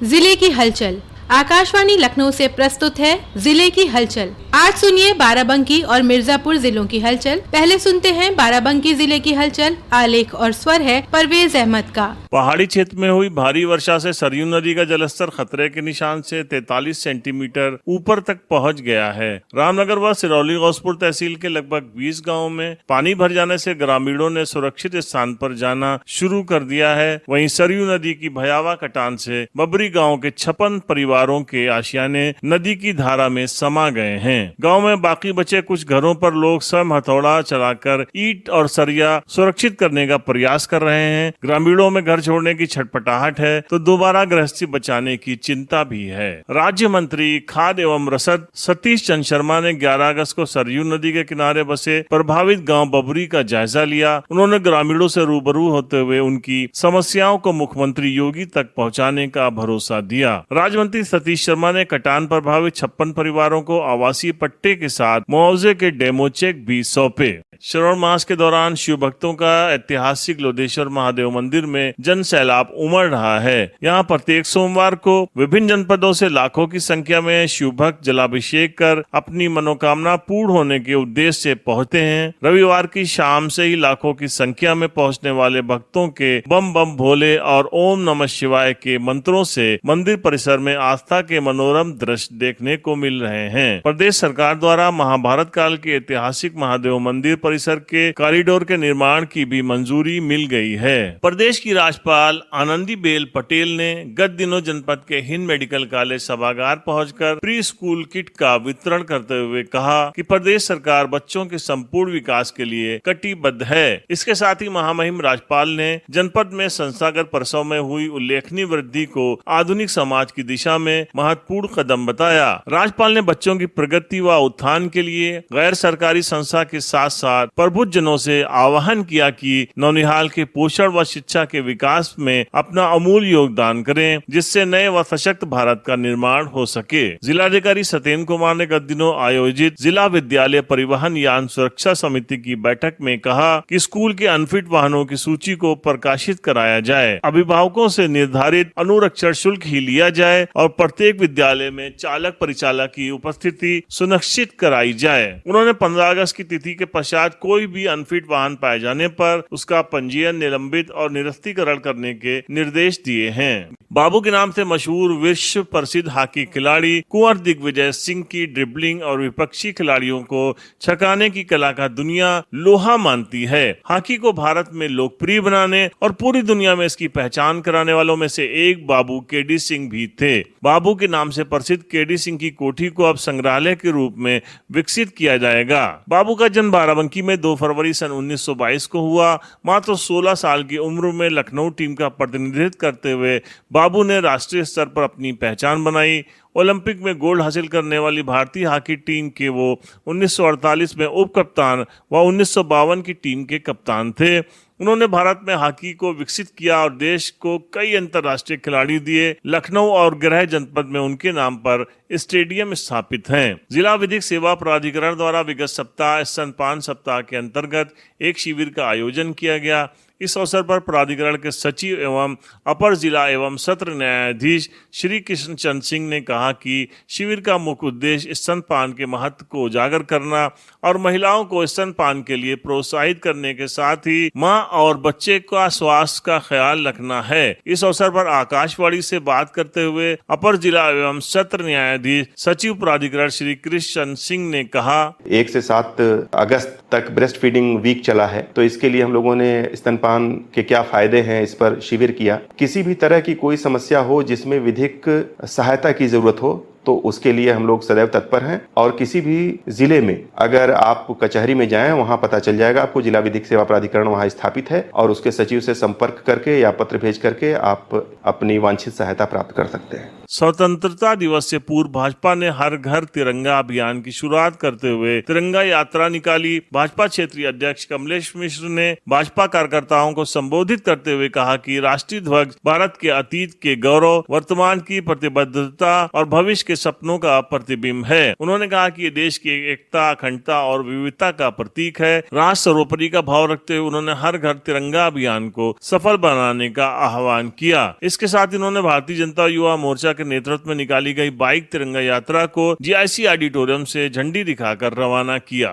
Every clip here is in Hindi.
जिले की हलचल। आकाशवाणी लखनऊ से प्रस्तुत है जिले की हलचल। आज सुनिए बाराबंकी और मिर्जापुर जिलों की हलचल। पहले सुनते हैं बाराबंकी जिले की हलचल। आलेख और स्वर है परवेज अहमद का। पहाड़ी क्षेत्र में हुई भारी वर्षा से सरयू नदी का जलस्तर खतरे के निशान से 43 सेंटीमीटर ऊपर तक पहुंच गया है। रामनगर व सिरौली गौसपुर तहसील के लगभग 20 गांवों में पानी भर जाने से ग्रामीणों ने सुरक्षित स्थान पर जाना शुरू कर दिया है। वहीं सरयू नदी की भयावह कटान से बबरी गांव के 56 परिवारों के आशियाने नदी की धारा में समा गए हैं। गांव में बाकी बचे कुछ घरों पर लोग स्वयं हथौड़ा चलाकर ईंट और सरिया सुरक्षित करने का प्रयास कर रहे हैं। ग्रामीणों में घर छोड़ने की छटपटाहट है तो दोबारा गृहस्थी बचाने की चिंता भी है। राज्य मंत्री खाद्य एवं रसद सतीश चंद्र शर्मा ने 11 अगस्त को सरयू नदी के किनारे बसे प्रभावित गांव बबरी का जायजा लिया। उन्होंने ग्रामीणों से रूबरू होते हुए उनकी समस्याओं को मुख्यमंत्री योगी तक पहुंचाने का भरोसा दिया। राज्य मंत्री सतीश शर्मा ने कटान प्रभावित 56 परिवारों को आवासीय पट्टे के साथ मुआवजे के डेमो चेक भी सौंपे। श्रावण मास के दौरान शिव भक्तों का ऐतिहासिक लोधेश्वर महादेव मंदिर में जन सैलाब उमड़ रहा है। यहाँ प्रत्येक सोमवार को विभिन्न जनपदों से लाखों की संख्या में शिव भक्त जलाभिषेक कर अपनी मनोकामना पूर्ण होने के उद्देश्य से पहुँचते हैं। रविवार की शाम से ही लाखों की संख्या में पहुँचने वाले भक्तों के बम बम भोले और ओम नमः शिवाय के मंत्रों से मंदिर परिसर में आस्था के मनोरम दृश्य देखने को मिल रहे हैं। प्रदेश सरकार द्वारा महाभारत काल के ऐतिहासिक महादेव मंदिर परिसर के कॉरिडोर के निर्माण की भी मंजूरी मिल गई है। प्रदेश की राज्यपाल आनंदीबेन पटेल ने गत दिनों जनपद के हिंद मेडिकल कॉलेज सभागार पहुंचकर प्री स्कूल किट का वितरण करते हुए कहा कि प्रदेश सरकार बच्चों के संपूर्ण विकास के लिए कटिबद्ध है। इसके साथ ही महामहिम राज्यपाल ने जनपद में संस्थागत प्रसव में हुई उल्लेखनीय वृद्धि को आधुनिक समाज की दिशा में महत्वपूर्ण कदम बताया। राज्यपाल ने बच्चों की प्रगति व उत्थान के लिए गैर सरकारी संस्था के साथ साथ प्रबुद्ध जनों से आह्वान किया कि नौनिहाल के पोषण व शिक्षा के विकास में अपना अमूल्य योगदान करें, जिससे नए व सशक्त भारत का निर्माण हो सके। जिलाधिकारी सत्येंद्र कुमार ने गत दिनों आयोजित जिला विद्यालय परिवहन यान सुरक्षा समिति की बैठक में कहा कि स्कूल के अनफिट वाहनों की सूची को प्रकाशित कराया जाए, अभिभावकों से निर्धारित अनुरक्षण शुल्क ही लिया जाए और प्रत्येक विद्यालय में चालक परिचालक की उपस्थिति सुनिश्चित कराई जाए। उन्होंने 15 अगस्त की तिथि के पश्चात कोई भी अनफिट वाहन पाए जाने पर उसका पंजीयन निलंबित और निरस्तीकरण करने के निर्देश दिए हैं। बाबू के नाम से मशहूर विश्व प्रसिद्ध हॉकी खिलाड़ी कुंवर दिग्विजय सिंह की ड्रिबलिंग और विपक्षी खिलाड़ियों को छकाने की कला का दुनिया लोहा मानती है। हॉकी को भारत में लोकप्रिय बनाने और पूरी दुनिया में इसकी पहचान कराने वालों में से एक बाबू केडी सिंह भी थे। बाबू के नाम से प्रसिद्ध केडी सिंह की कोठी को अब संग्रहालय के रूप में विकसित किया जाएगा। बाबू का जन्म बाराबंकी में 2 फरवरी सन 1922 को हुआ। मात्र 16 साल की उम्र में लखनऊ टीम का प्रतिनिधित्व करते हुए बाबू ने राष्ट्रीय स्तर पर अपनी पहचान बनाई। ओलंपिक में गोल्ड हासिल करने वाली भारतीय हॉकी टीम के वो 1948 में उप कप्तान व 1952 की टीम के कप्तान थे। उन्होंने भारत में हॉकी को विकसित किया और देश को कई अंतर्राष्ट्रीय खिलाड़ी दिए। लखनऊ और गृह जनपद में उनके नाम पर स्टेडियम स्थापित हैं। जिला विधिक सेवा प्राधिकरण द्वारा विगत सप्ताह स्तनपान सप्ताह के अंतर्गत एक शिविर का आयोजन किया गया। इस अवसर पर प्राधिकरण के सचिव एवं अपर जिला एवं सत्र न्यायाधीश श्री कृष्ण चंद्र सिंह ने कहा कि शिविर का मुख्य उद्देश्य स्तनपान के महत्व को उजागर करना और महिलाओं को स्तनपान के लिए प्रोत्साहित करने के साथ ही मां और बच्चे का स्वास्थ्य का ख्याल रखना है। इस अवसर पर आकाशवाणी से बात करते हुए अपर जिला एवं सत्र न्यायाधीश सचिव प्राधिकरण श्री कृष्ण चंद्र सिंह ने कहा, 1 से 7 अगस्त तक ब्रेस्ट फीडिंग वीक चला है, तो इसके लिए हम लोगों ने स्तनपान के क्या फायदे हैं इस पर शिविर किया। किसी भी तरह की कोई समस्या हो जिसमें विधिक सहायता की जरूरत हो तो उसके लिए हम लोग सदैव तत्पर हैं। और किसी भी जिले में अगर आप कचहरी में जाएं, वहां पता चल जाएगा आपको जिला विधिक सेवा प्राधिकरण वहां स्थापित है और उसके सचिव से संपर्क करके या पत्र भेज करके आप अपनी वांछित सहायता प्राप्त कर सकते हैं। स्वतंत्रता दिवस से पूर्व भाजपा ने हर घर तिरंगा अभियान की शुरुआत करते हुए तिरंगा यात्रा निकाली। भाजपा क्षेत्रीय अध्यक्ष कमलेश मिश्र ने भाजपा कार्यकर्ताओं को संबोधित करते हुए कहा कि राष्ट्रीय ध्वज भारत के अतीत के गौरव, वर्तमान की प्रतिबद्धता और भविष्य के सपनों का प्रतिबिंब है। उन्होंने कहा कि ये देश की एकता, अखंडता और विविधता का प्रतीक है। राष्ट्र सर्वोपरि का भाव रखते हुए उन्होंने हर घर तिरंगा अभियान को सफल बनाने का आह्वान किया। इसके साथ ही उन्होंने भारतीय जनता युवा मोर्चा के नेतृत्व में निकाली गई बाइक तिरंगा यात्रा को जीआईसी ऑडिटोरियम से झंडी दिखाकर रवाना किया।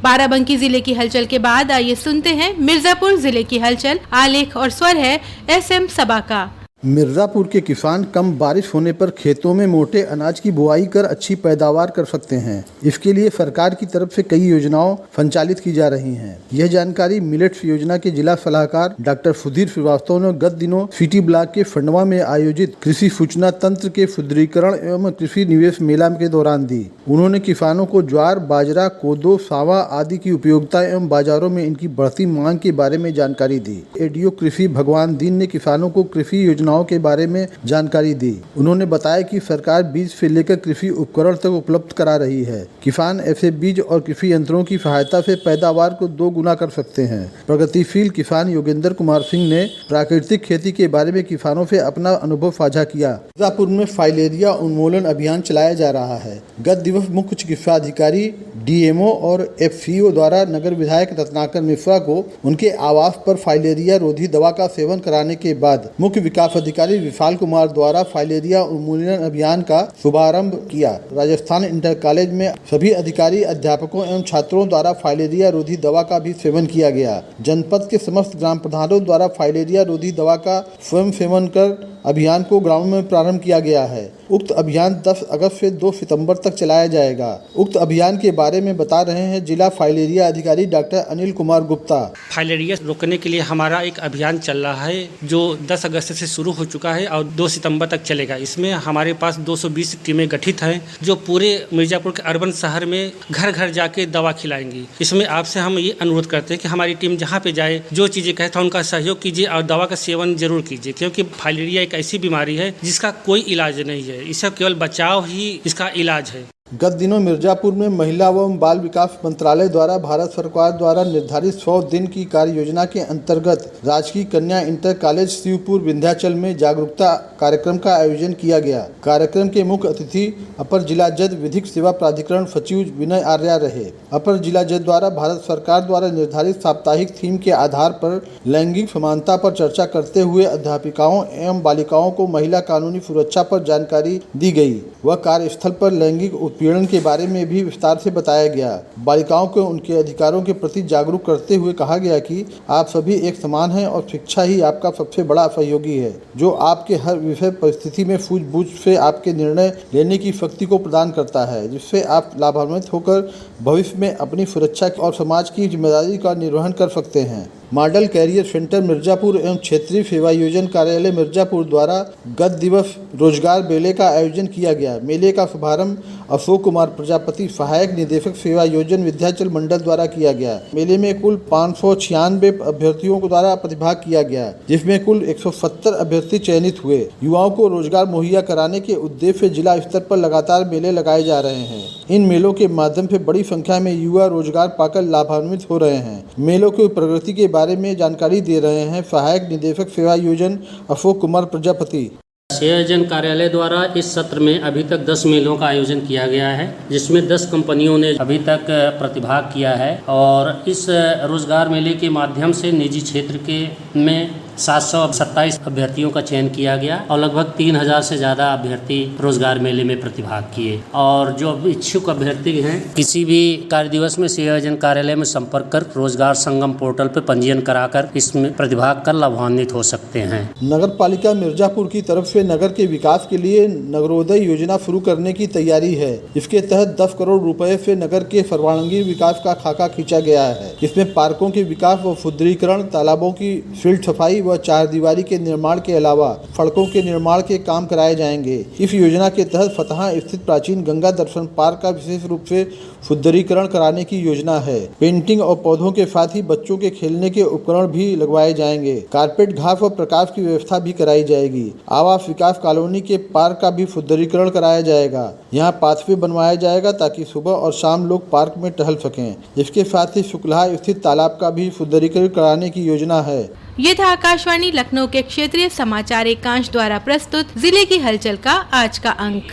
बाराबंकी जिले की हलचल के बाद आइए सुनते हैं मिर्जापुर जिले की हलचल। आलेख और स्वर है एसएम सबा का। मिर्जापुर के किसान कम बारिश होने पर खेतों में मोटे अनाज की बुआई कर अच्छी पैदावार कर सकते हैं। इसके लिए सरकार की तरफ से कई योजनाओं संचालित की जा रही हैं। यह जानकारी मिलेट्स योजना के जिला सलाहकार डॉक्टर सुधीर श्रीवास्तव ने गत दिनों सिटी ब्लॉक के फंडवा में आयोजित कृषि सूचना तंत्र के सुदृढ़ीकरण एवं कृषि निवेश मेला के दौरान दी। उन्होंने किसानों को ज्वार, बाजरा, कोदो, सावा आदि की उपयोगिता एवं बाजारों में इनकी बढ़ती मांग के बारे में जानकारी दी। एडीओ कृषि भगवान दीन ने किसानों को कृषि योजना के बारे में जानकारी दी। उन्होंने बताया कि सरकार बीज से लेकर कृषि उपकरण तक उपलब्ध करा रही है। किसान ऐसे बीज और कृषि यंत्रों की सहायता से पैदावार को 2 गुना कर सकते हैं। प्रगतिशील किसान योगेंद्र कुमार सिंह ने प्राकृतिक खेती के बारे में किसानों से अपना अनुभव साझा किया। मिर्जापुर में फाइलेरिया उन्मूलन अभियान चलाया जा रहा है। गत दिवस मुख्य चिकित्सा अधिकारी, डीएमओ और एफसीओ द्वारा नगर विधायक रत्नाकर मिश्रा को उनके आवास पर फाइलेरिया रोधी दवा का सेवन कराने के बाद मुख्य विकास अधिकारी विशाल कुमार द्वारा फाइलेरिया उन्मूलन अभियान का शुभारंभ किया। राजस्थान इंटर कॉलेज में सभी अधिकारी, अध्यापकों एवं छात्रों द्वारा फाइलेरिया रोधी दवा का भी सेवन किया गया। जनपद के समस्त ग्राम प्रधानों द्वारा फाइलेरिया रोधी दवा का स्वयं सेवन कर अभियान को ग्रामों में प्रारंभ किया गया है। उक्त अभियान 10 अगस्त से 2 सितंबर तक चलाया जाएगा। उक्त अभियान के बारे में बता रहे हैं जिला फाइलेरिया अधिकारी डॉक्टर अनिल कुमार गुप्ता। फाइलेरिया रोकने के लिए हमारा एक अभियान चल रहा है जो 10 अगस्त से शुरू हो चुका है और 2 सितंबर तक चलेगा। इसमें हमारे पास 220 टीमें गठित हैं जो पूरे मिर्जापुर के अर्बन शहर में घर घर जाके दवा खिलाएंगी। इसमें आपसे हम ये अनुरोध करते हैं कि हमारी टीम जहाँ पे जाए, जो चीज़ें कहता है उनका सहयोग कीजिए और दवा का सेवन जरूर कीजिए, क्योंकि फाइलेरिया एक ऐसी बीमारी है जिसका कोई इलाज नहीं है। इसका केवल बचाव ही इसका इलाज है। गत दिनों मिर्जापुर में महिला एवं बाल विकास मंत्रालय द्वारा भारत सरकार द्वारा निर्धारित 100 दिन की कार्य योजना के अंतर्गत राजकीय कन्या इंटर कॉलेज शिवपुर विंध्याचल में जागरूकता कार्यक्रम का आयोजन किया गया। कार्यक्रम के मुख्य अतिथि अपर जिला जज विधिक सेवा प्राधिकरण सचिव विनय आर्या रहे। अपर जिला जज द्वारा भारत सरकार द्वारा निर्धारित साप्ताहिक थीम के आधार पर लैंगिक समानता पर चर्चा करते हुए अध्यापिकाओं एवं बालिकाओं को महिला कानूनी सुरक्षा पर जानकारी दी गई। वह कार्यस्थल पर लैंगिक उत्पीड़न के बारे में भी विस्तार से बताया गया। बालिकाओं को उनके अधिकारों के प्रति जागरूक करते हुए कहा गया कि आप सभी एक समान हैं और शिक्षा ही आपका सबसे बड़ा सहयोगी है, जो आपके हर विषय परिस्थिति में सूझबूझ से आपके निर्णय लेने की शक्ति को प्रदान करता है, जिससे आप लाभान्वित होकर भविष्य में अपनी सुरक्षा और समाज की जिम्मेदारी का निर्वहन कर सकते हैं। मॉडल कैरियर सेंटर मिर्जापुर एवं क्षेत्रीय सेवा योजन कार्यालय मिर्जापुर द्वारा गत दिवस रोजगार मेले का आयोजन किया गया। मेले का शुभारंभ अशोक कुमार प्रजापति, सहायक निदेशक सेवा योजन विंध्याचल मंडल द्वारा किया गया। मेले में कुल 596 अभ्यर्थियों द्वारा प्रतिभाग किया गया, जिसमें कुल 170 अभ्यर्थी चयनित हुए। युवाओं को रोजगार मुहैया कराने के उद्देश्य से जिला स्तर पर लगातार मेले लगाए जा रहे हैं। इन मेलों के माध्यम से बड़ी संख्या में युवा रोजगार पाकर लाभान्वित हो रहे हैं। मेलों की प्रगति के बारे में जानकारी दे रहे हैं सहायक निदेशक सेवा योजन अशोक कुमार प्रजापति। सेवा योजन कार्यालय द्वारा इस सत्र में अभी तक 10 मेलों का आयोजन किया गया है, जिसमें 10 कंपनियों ने अभी तक प्रतिभाग किया है और इस रोजगार मेले के माध्यम से निजी क्षेत्र के में 727 अभ्यर्थियों का चयन किया गया और लगभग 3000 से ज़्यादा अभ्यर्थी रोजगार मेले में प्रतिभाग किए। और जो इच्छुक अभ्यर्थी हैं किसी भी कार्य दिवस में सेवा योजन कार्यालय में संपर्क कर रोजगार संगम पोर्टल पर पंजीयन कराकर इसमें प्रतिभाग कर लाभान्वित हो सकते हैं। नगर पालिका मिर्जापुर की तरफ से नगर के विकास के लिए नगरोदय योजना शुरू करने की तैयारी है। इसके तहत 10 करोड़ रुपए से नगर के सर्वांगीण विकास का खाका खींचा गया है। इसमें पार्कों के विकास व सुदृढ़ीकरण, तालाबों की फील्ड सफाई व चारदीवारी के निर्माण के अलावा सड़कों के निर्माण के काम कराए जाएंगे। इस योजना के तहत फतहा स्थित प्राचीन गंगा दर्शन पार्क का विशेष रूप से सुंदरीकरण कराने की योजना है। पेंटिंग और पौधों के साथ ही बच्चों के खेलने के उपकरण भी लगवाए जाएंगे। कारपेट, घास और प्रकाश की व्यवस्था भी कराई जाएगी। आवास विकास कॉलोनी के पार्क का भी सुंदरीकरण कराया जाएगा। यहाँ पाथवे बनवाया जाएगा ताकि सुबह और शाम लोग पार्क में टहल सकें। इसके साथ ही शुक्ला स्थित तालाब का भी सुंदरीकरण कराने की योजना है। ये था आकाशवाणी लखनऊ के क्षेत्रीय समाचार एकांश द्वारा प्रस्तुत जिले की हलचल का आज का अंक।